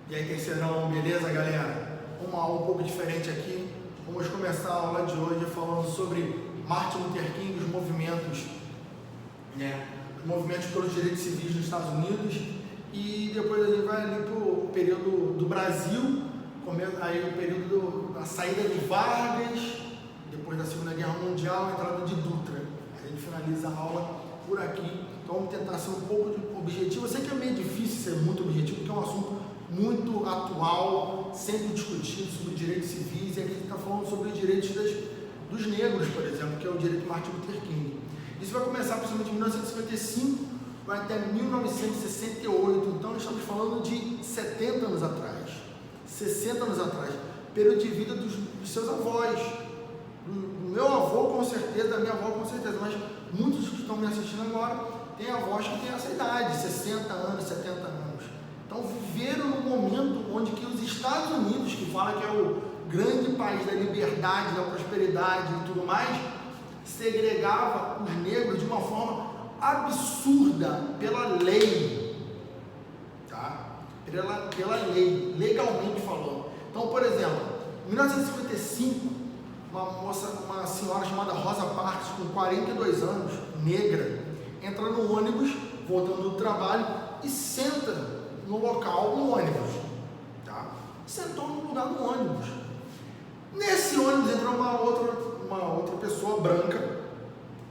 E aí, terceirão, beleza, galera? Uma aula um pouco diferente aqui. Vamos começar a aula de hoje falando sobre Martin Luther King, os movimentos pelos direitos civis nos Estados Unidos. E depois a gente vai ali para o período do Brasil, aí o período da saída de Vargas, depois da Segunda Guerra Mundial, a entrada de Dutra. A gente finaliza a aula por aqui. Então vamos tentar ser um pouco objetivo. Eu sei que é meio difícil ser muito objetivo, porque é um assunto muito atual, sempre discutido sobre direitos civis, e aqui a gente está falando sobre os direitos dos negros, por exemplo, que é o direito de Martin Luther King. Isso vai começar principalmente em 1955, vai até 1968, então nós estamos falando de 70 anos atrás, 60 anos atrás, período de vida dos seus avós, do meu avô com certeza, da minha avó com certeza, mas muitos que estão me assistindo agora têm avós que têm essa idade, 60 anos, 70 anos. Então viveram num momento onde que os Estados Unidos, que fala que é o grande país da liberdade, da prosperidade e tudo mais, segregava os negros de uma forma absurda pela lei, tá? Pela lei, legalmente falando. Então, por exemplo, em 1955, uma senhora chamada Rosa Parks, com 42 anos, negra, entra no ônibus, voltando do trabalho, e senta no local, no ônibus, tá? Sentou no lugar do ônibus. Nesse ônibus entra uma outra pessoa branca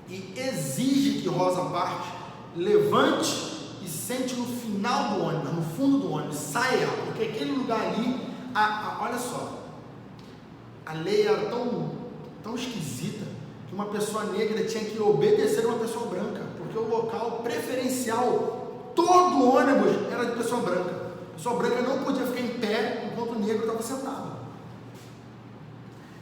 e exige que Rosa Parks levante e sente no final do ônibus, no fundo do ônibus, saia, porque aquele lugar ali, olha só, a lei era tão esquisita que uma pessoa negra tinha que obedecer a uma pessoa branca, porque o local preferencial, todo o ônibus era de pessoa branca. A pessoa branca não podia ficar em pé enquanto o negro estava sentado.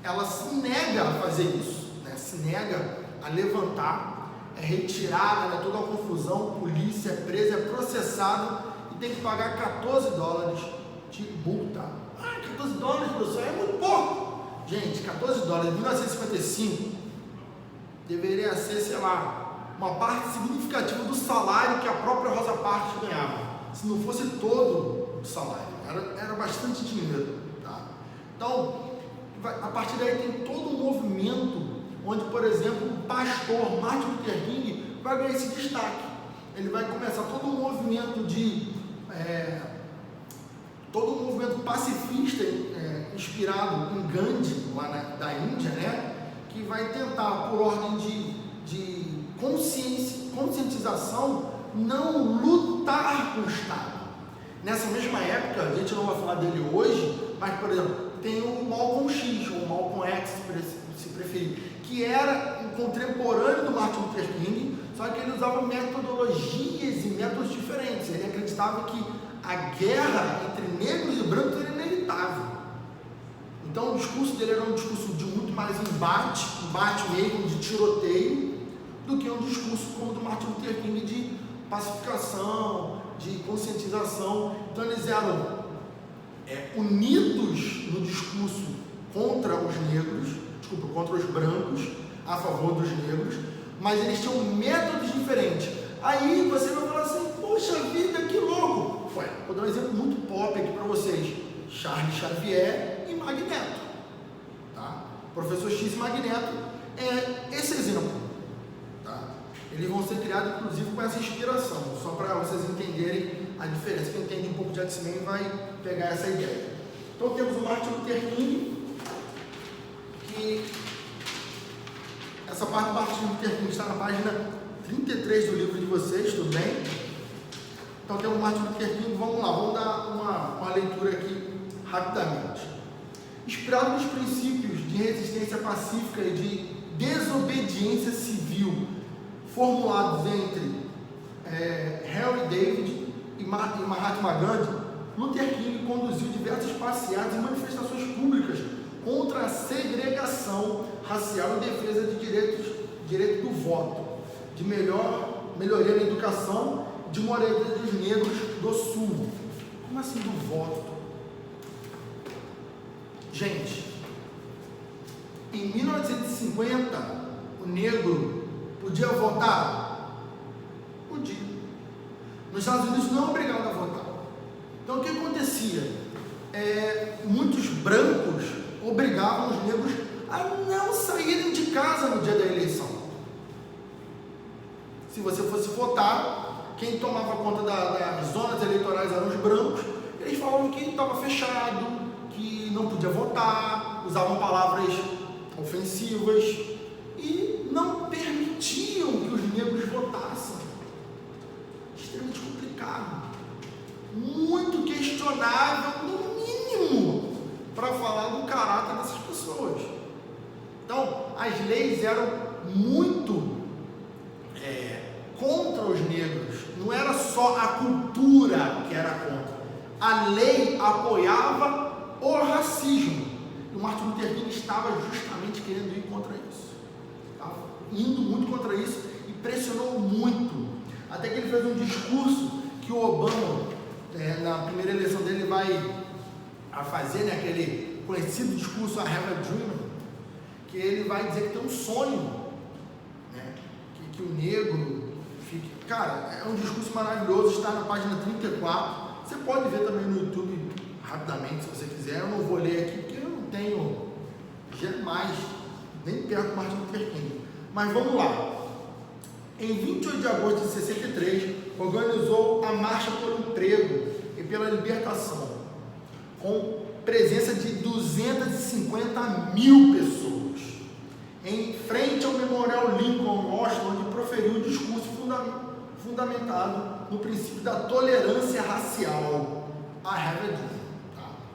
Ela se nega a fazer isso, né? Se nega a levantar, é retirada, né? Toda uma confusão, polícia é presa, é processado e tem que pagar $14 de multa. $14, pessoal, é muito pouco. Gente, $14 em 1955 deveria ser, sei lá, uma parte significativa do salário que a própria Rosa Parks ganhava, se não fosse todo o salário, era bastante dinheiro, tá? Então, a partir daí tem todo um movimento, onde, por exemplo, o pastor Martin Luther King vai ganhar esse destaque. Ele vai começar todo um movimento todo um movimento pacifista, inspirado em Gandhi, lá da Índia, né? Que vai tentar, por ordem de conscientização, não lutar com o Estado. Nessa mesma época, a gente não vai falar dele hoje, mas, por exemplo, tem o Malcolm X, ou Malcolm X, se preferir, que era um contemporâneo do Martin Luther King, só que ele usava metodologias e métodos diferentes. Ele acreditava que a guerra entre negros e brancos era inevitável. Então o discurso dele era um discurso de muito mais embate mesmo, de tiroteio, do que um discurso como o do Martin Luther King de pacificação, de conscientização. Então eles eram unidos no discurso contra os negros, contra os brancos, a favor dos negros, mas eles tinham métodos diferentes. Aí você vai falar assim, poxa vida, que louco! Vou dar um exemplo muito pop aqui para vocês, Charles Xavier e Magneto, tá? Professor X e Magneto é esse exemplo, tá? Eles vão ser criados inclusive com essa inspiração, só para vocês entenderem a diferença. Quem entende um pouco de X-Men vai pegar essa ideia. Então temos o Martin Luther King, que essa parte do Martin Luther King está na página 33 do livro de vocês, tudo bem? Então temos o Martin Luther King, vamos lá, vamos dar uma leitura aqui rapidamente. Inspirado nos princípios de resistência pacífica e de desobediência civil formulados entre Henry David e Mahatma Gandhi, Luther King conduziu diversas passeatas e manifestações públicas contra a segregação racial e defesa de direito do voto, de melhoria na educação, de moradia dos negros do Sul. Como assim do voto? Gente, em 1950, o negro podia votar? Podia. Nos Estados Unidos não é obrigado a votar. Então o que acontecia? acontecia? Muitos brancos obrigavam os negros a não saírem de casa no dia da eleição. Se você fosse votar, quem tomava conta das zonas eleitorais eram os brancos. Eles falavam que estava fechado, que não podia votar, usavam palavras ofensivas e não permitiam que os negros votassem. Extremamente complicado, muito questionável, no mínimo, para falar do caráter dessas pessoas. Então, as leis eram muito contra os negros. Não era só a cultura que era contra. A lei apoiava o racismo. E o Martin Luther King estava justamente querendo ir contra isso. Estava indo muito contra isso e pressionou muito. Até que ele fez um discurso que o Obama, na primeira eleição dele, vai a fazer, aquele conhecido discurso I Have a Dream, que ele vai dizer que tem um sonho, que o negro fique... Cara, é um discurso maravilhoso, está na página 34, você pode ver também no YouTube rapidamente, se você quiser. Eu não vou ler aqui, porque eu não tenho jamais, nem perto do Martin Luther King. Mas vamos lá. Em 28 de agosto de 63, organizou a Marcha pelo Emprego e pela Libertação, com presença de 250 mil pessoas, em frente ao Memorial Lincoln, Washington, onde proferiu um discurso fundamentado no princípio da tolerância racial. I have a dream.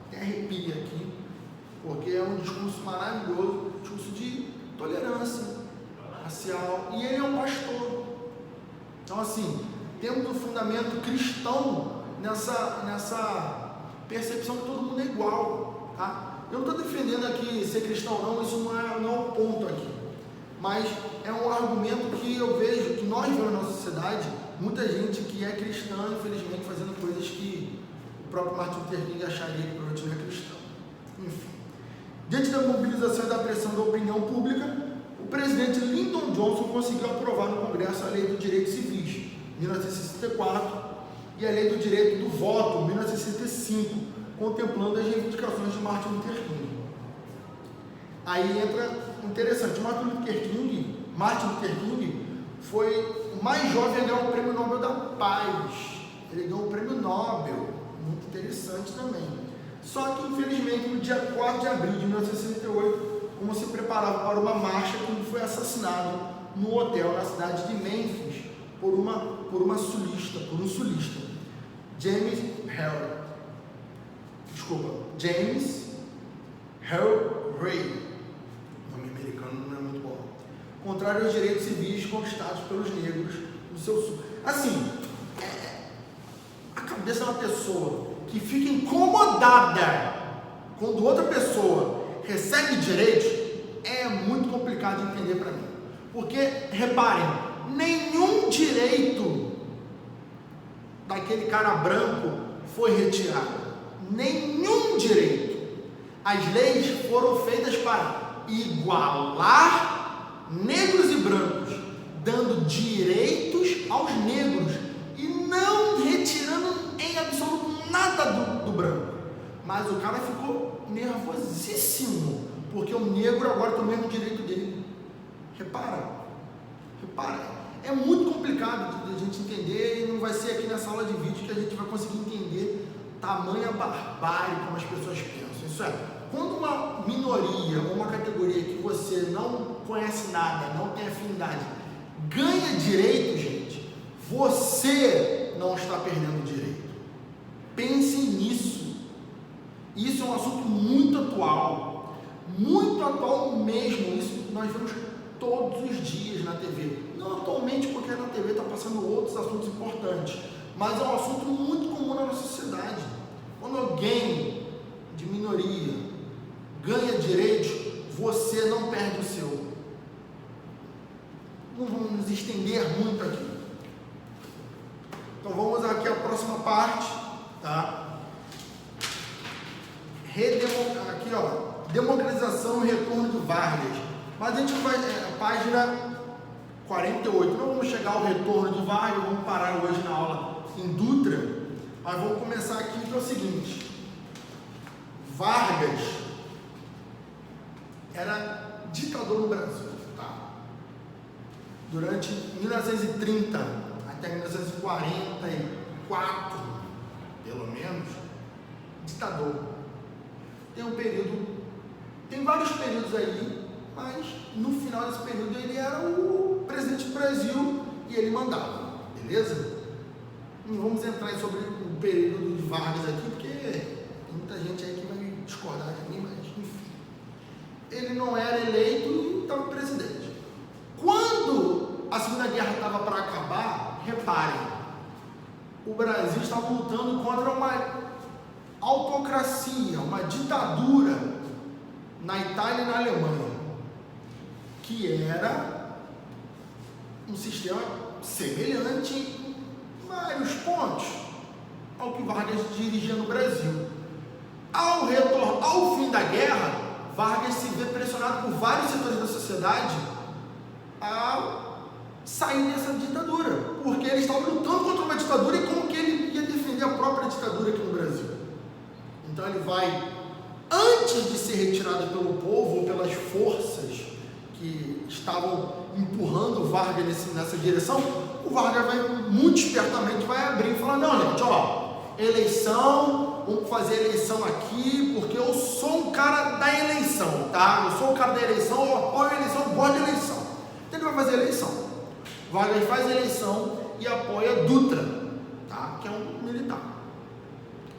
Até arrepio aqui, porque é um discurso maravilhoso, discurso de tolerância racial, e ele é um pastor. Então, assim, temos um fundamento cristão nessa percepção que todo mundo é igual, tá? Eu não estou defendendo aqui ser cristão ou não, isso não é o ponto aqui, mas é um argumento que eu vejo, que nós vemos na nossa sociedade, muita gente que é cristã, infelizmente, fazendo coisas que o próprio Martin Luther King acharia que provavelmente não é cristão. Enfim, diante da mobilização e da pressão da opinião pública, o presidente Lyndon Johnson conseguiu aprovar no Congresso a Lei do Direito Civis, 1964, e a Lei do Direito do Voto, 1965, contemplando as reivindicações de Martin Luther King. Aí entra interessante, Martin Luther King foi o mais jovem a ganhar o Prêmio Nobel da Paz. Ele ganhou o Prêmio Nobel, muito interessante também. Só que, infelizmente, no dia 4 de abril de 1968, como se preparava para uma marcha, ele foi assassinado no hotel na cidade de Memphis por um sulista, James Earl Ray, nome americano não é muito bom, contrário aos direitos civis conquistados pelos negros no seu sul. Assim, a cabeça de uma pessoa que fica incomodada quando outra pessoa recebe direitos é muito complicado de entender para mim, porque, reparem, nenhum direito daquele cara branco foi retirado, nenhum direito. As leis foram feitas para igualar negros e brancos, dando direitos aos negros e não retirando em absoluto nada do branco. Mas o cara ficou nervosíssimo, porque o negro agora tem o mesmo direito dele. Repara, é muito complicado de a gente entender, e não vai ser aqui nessa aula de vídeo que a gente vai conseguir entender tamanha barbárie como as pessoas pensam. Isso é, quando uma minoria ou uma categoria que você não conhece nada, não tem afinidade, ganha direito, gente, você não está perdendo direito. Pensem nisso. Isso é um assunto muito atual mesmo. Isso nós vemos todos os dias na TV. Não atualmente, porque na TV está passando outros assuntos importantes, mas é um assunto muito comum na nossa sociedade. Quando alguém de minoria ganha direitos, você não perde o seu. Não vamos nos estender muito aqui. Então vamos aqui à próxima parte, tá? Aqui, ó, democratização e retorno de Vargas. Mas a gente vai, página 48, não vamos chegar ao retorno de Vargas, vamos parar hoje na aula em Dutra, mas vamos começar aqui, que é o seguinte: Vargas era ditador no Brasil, tá? Durante 1930 até 1944, pelo menos, ditador. Tem vários períodos aí, mas no final desse período ele era o presidente do Brasil e ele mandava, beleza? Não vamos entrar sobre o período de Vargas aqui, porque tem muita gente aí que vai discordar de mim, mas enfim. Ele não era eleito e estava presidente. Quando a Segunda Guerra estava para acabar, reparem, o Brasil estava lutando contra uma autocracia, uma ditadura na Itália e na Alemanha, que era um sistema semelhante em vários pontos ao que Vargas dirigia no Brasil. Ao fim da guerra, Vargas se vê pressionado por vários setores da sociedade a sair dessa ditadura, porque ele estava lutando contra uma ditadura e como que ele ia defender a própria ditadura aqui no Brasil. Então ele vai, antes de ser retirado pelo povo ou pelas forças que estavam empurrando Vargas nessa direção, o Vargas vai muito espertamente abrir e falar: não, gente, eleição, vamos fazer eleição aqui, porque eu sou um cara da eleição, tá? Eu sou um cara da eleição, eu apoio a eleição, eu gosto de eleição. Então ele vai fazer eleição. Vargas faz a eleição e apoia Dutra, tá? Que é um militar.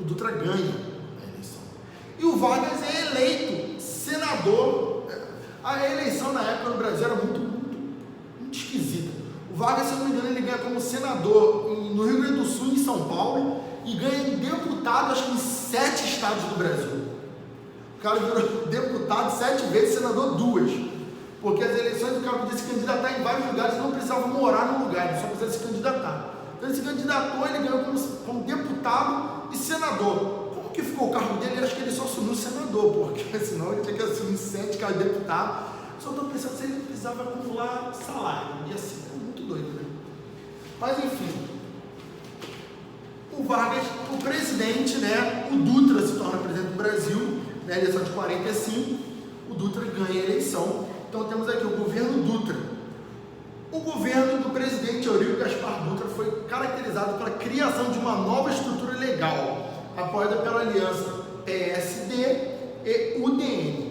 O Dutra ganha a eleição. E o Vargas é eleito senador. A eleição na época no Brasil era muito esquisita. O Vargas, se não me engano, ele ganha como senador no Rio Grande do Sul e em São Paulo, e ganha deputado, acho que em 7 estados do Brasil. O cara virou deputado 7 vezes, senador 2. Porque as eleições o cara podia se candidatar em vários lugares e não precisava morar no lugar, ele só precisava se candidatar. Então ele se candidatou, ele ganhou como deputado e senador. Como que ficou o cargo dele? Eu acho que ele só assumiu senador, porque senão ele tinha que assumir 7 cargos de deputado. Só estou pensando se ele precisava acumular salário. Ia ser muito doido, né? Mas enfim, o Vargas, o presidente, né? O Dutra se torna presidente do Brasil, na eleição de 45, o Dutra ganha a eleição. Então temos aqui o governo Dutra. O governo do presidente Eurico Gaspar Dutra foi caracterizado pela criação de uma nova estrutura legal, apoiada pela aliança PSD e UDN.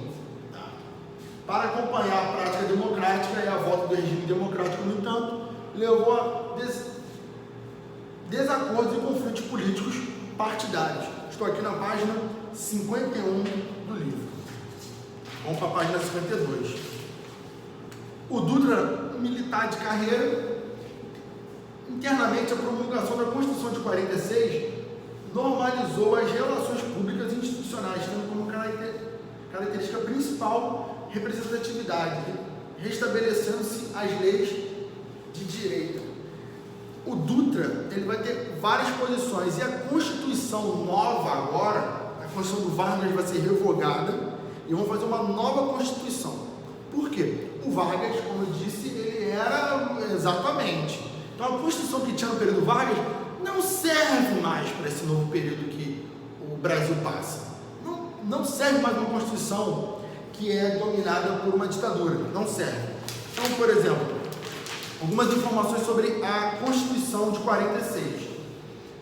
Para acompanhar a prática democrática e a volta do regime democrático, no entanto, levou a desacordos e conflitos políticos partidários. Estou aqui na página 51 do livro. Vamos para a página 52. O Dutra, militar de carreira, internamente a promulgação da Constituição de 46 normalizou as relações públicas e institucionais, tendo como característica principal representatividade, restabelecendo-se as leis de direita. O Dutra, ele vai ter várias posições, e a Constituição nova agora, a Constituição do Vargas vai ser revogada e vão fazer uma nova Constituição. Por quê? O Vargas, como eu disse, ele era exatamente. Então a Constituição que tinha no período Vargas não serve mais para esse novo período que o Brasil passa. Não serve mais uma Constituição que é dominada por uma ditadura. Não serve. Então, por exemplo, algumas informações sobre a Constituição de 46.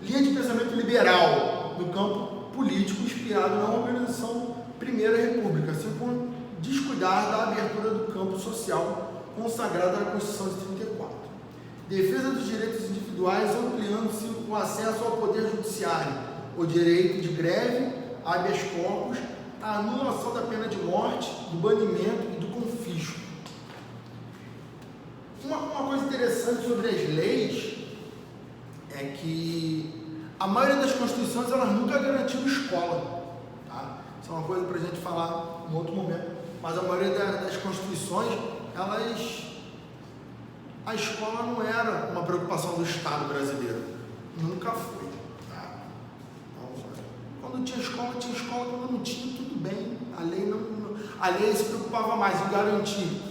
Linha de pensamento liberal no campo político, inspirado na organização Primeira República, assim como descuidar da abertura do campo social consagrada na Constituição de 34. Defesa dos direitos individuais, ampliando-se o acesso ao poder judiciário, o direito de greve, habeas corpus, a anulação da pena de morte, do banimento e do confisco. Uma coisa interessante sobre as leis é que a maioria das constituições elas nunca garantiram escola, tá? Isso é uma coisa para a gente falar em outro momento. Mas a maioria das constituições, a escola não era uma preocupação do Estado brasileiro. Nunca foi. Tá? Então, quando tinha escola, quando não tinha, tudo bem. A lei se preocupava mais em garantir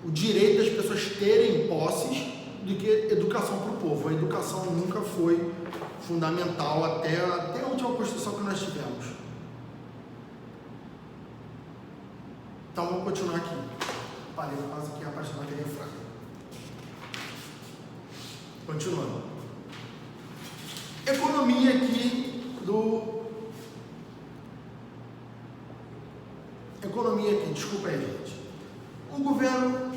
o direito das pessoas terem posses do que educação para o povo. A educação nunca foi fundamental até a última Constituição que nós tivemos. Então vamos continuar aqui. Parei quase que a parte da bateria fraca. Continuando. Economia aqui desculpa aí, gente. O governo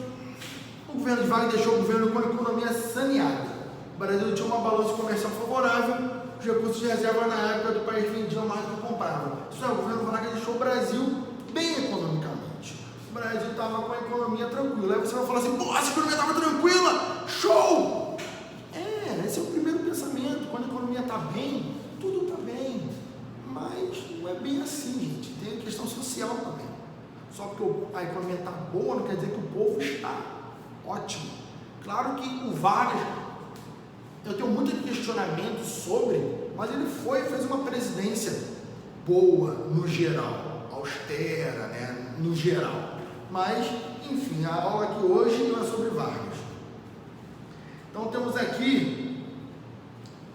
de Wagner deixou o governo com a economia saneada. O Brasil tinha uma balança comercial favorável, os recursos de reserva na época do país vendiam mais do que compravam. Isso é, o governo Wagner deixou o Brasil bem economicamente. O Brasil estava com a economia tranquila. Aí você vai falar assim, pô, essa economia estava tranquila, show! Esse é o primeiro pensamento. Quando a economia está bem, tudo está bem. Mas não é bem assim, gente. Tem a questão social também. Só porque a economia está boa não quer dizer que o povo está ótimo. Claro que o Vargas, eu tenho muito questionamento sobre, mas ele fez uma presidência boa no geral, austera, né, no geral. Mas, enfim, a aula aqui hoje não é sobre Vargas. Então temos aqui,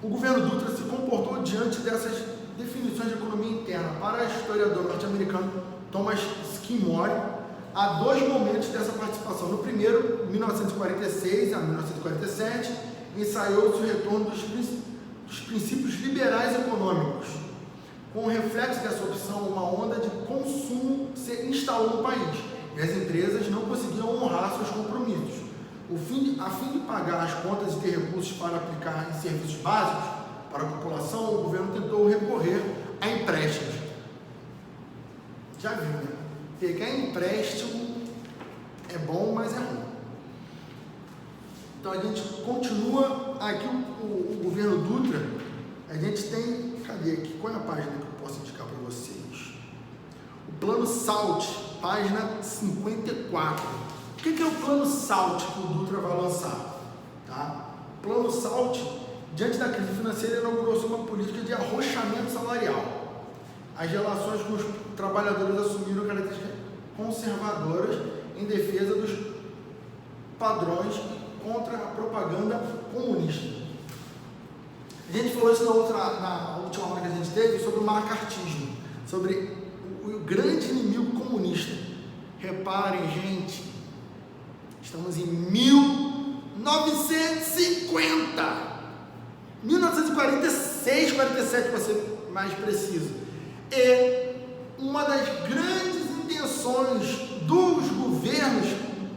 o governo Dutra se comportou diante dessas definições de economia interna. Para o historiador norte-americano Thomas Skidmore, há dois momentos dessa participação. No primeiro, 1946 a 1947, ensaiou-se o retorno dos princípios liberais econômicos. Com o reflexo dessa opção, uma onda de consumo se instalou no país e as empresas não conseguiam honrar seus compromissos. A fim de pagar as contas e ter recursos para aplicar em serviços básicos para a população, o governo tentou recorrer a empréstimos. Já viu, né? Pegar empréstimo é bom, mas é ruim. Então a gente continua aqui o governo Dutra. A gente tem, cadê aqui? Qual é a página que eu posso indicar para vocês? O plano SALT, página 54. O que é o plano SALT que o Dutra vai lançar? Tá? O plano SALT, diante da crise financeira, inaugurou-se uma política de arrochamento salarial. As relações com os trabalhadores assumiram características conservadoras em defesa dos padrões e contra a propaganda comunista. A gente falou isso na última aula que a gente teve sobre o macartismo, sobre o grande inimigo comunista. Reparem, gente, estamos em 1946, 47 para ser mais preciso. E uma das grandes intenções dos governos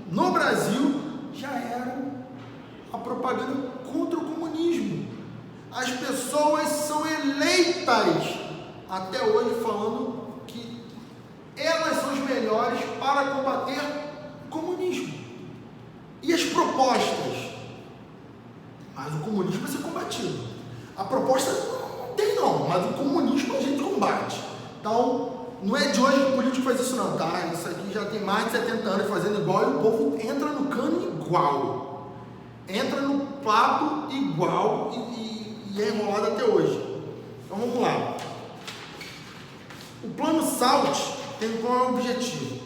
no Brasil já era a propaganda contra o comunismo. As pessoas são eleitas até hoje falando que elas são as melhores para combater o comunismo. E as propostas? Mas o comunismo vai ser combatido. A proposta não tem não, mas o comunismo a gente combate. Então, não é de hoje que o político faz isso não, tá? Isso aqui já tem mais de 70 anos fazendo igual e o povo entra no cano igual. Entra no papo igual e é enrolado até hoje. Então vamos lá. O plano SALT tem qual objetivo?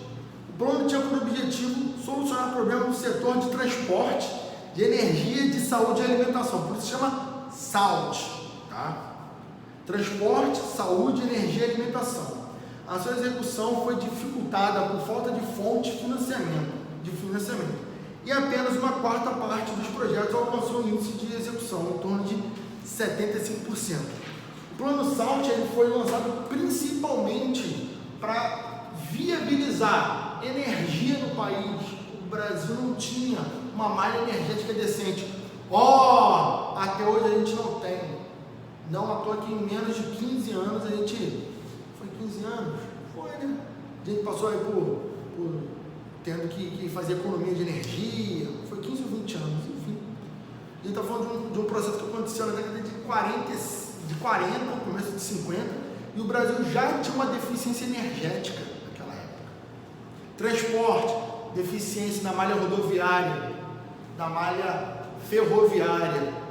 O plano tinha como objetivo solucionar problemas no setor de transporte, de energia, de saúde e alimentação. Por isso se chama SALT. Tá? Transporte, saúde, energia e alimentação. A sua execução foi dificultada por falta de fonte de financiamento. E apenas uma quarta parte dos projetos alcançou um índice de execução, em torno de 75%. O plano SALT ele foi lançado principalmente para viabilizar energia no país. O Brasil não tinha uma malha energética decente. Até hoje a gente não tem. Não à toa que em menos de 15 anos a gente... Foi 15 anos? Foi, né? A gente passou aí por tendo que fazer economia de energia. Foi 15 ou 20 anos, enfim. A gente está falando de um processo que aconteceu na década de 40, começo de 50, e o Brasil já tinha uma deficiência energética naquela época. Transporte, deficiência na malha rodoviária, na malha ferroviária,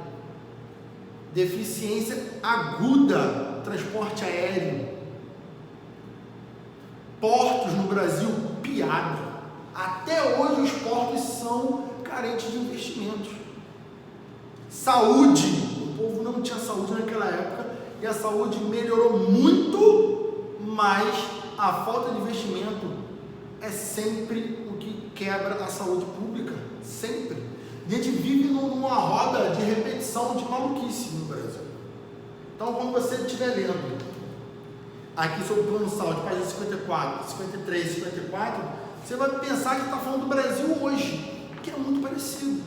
deficiência aguda, transporte aéreo, portos no Brasil, piada. Até hoje os portos são carentes de investimentos. Saúde, o povo não não tinha saúde naquela época e a saúde melhorou muito, mas a falta de investimento é sempre o que quebra a saúde pública, sempre. A gente vive numa roda de repetição de maluquice no Brasil. Então, quando você estiver lendo aqui sobre o Plano Saúde, página 54, 53, 54, você vai pensar que está falando do Brasil hoje, que é muito parecido.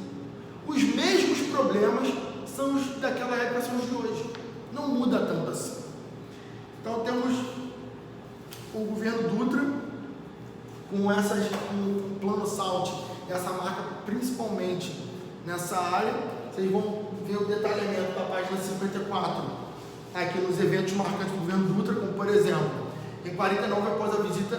Os mesmos problemas são os daquela época, são os de hoje. Não muda tanto assim. Então, temos o governo Dutra com o Plano Saúde, essa marca principalmente nessa área. Vocês vão ver o detalhamento da página 54 aqui nos eventos marcantes do governo Dutra, como por exemplo, em 49, após a visita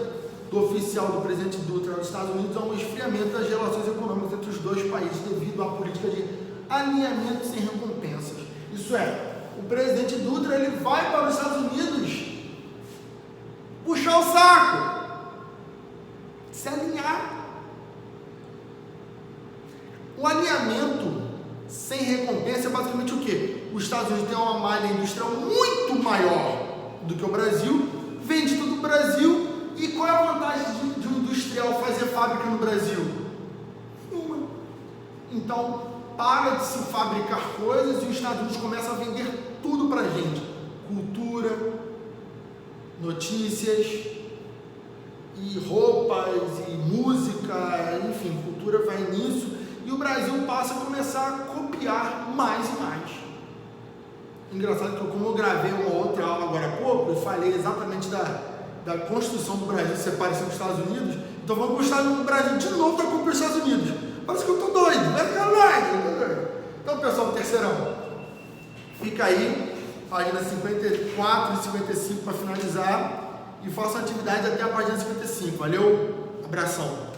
do oficial do presidente Dutra aos Estados Unidos, há um esfriamento das relações econômicas entre os dois países devido à política de alinhamento sem recompensas. Isso é, o presidente Dutra ele vai para os Estados Unidos puxar o saco, se alinhar. O alinhamento sem recompensa é basicamente o quê? Os Estados Unidos têm uma malha industrial muito maior do que o Brasil, vende tudo no Brasil, e qual é a vantagem de um industrial fazer fábrica no Brasil? Nenhuma. Então, para de se fabricar coisas e os Estados Unidos começam a vender tudo pra gente. Cultura, notícias, e roupas, e música, enfim, cultura vai nisso. E o Brasil passa a começar a copiar mais e mais. Engraçado que como eu gravei uma outra aula agora há pouco, eu falei exatamente da construção do Brasil, separação dos Estados Unidos. Então vamos gostar do Brasil de novo para copiar os Estados Unidos. Parece que eu tô doido, vai ficar doido. Então pessoal, terceirão, fica aí, página 54 e 55 para finalizar, e faça a atividade até a página 55. Valeu? Abração.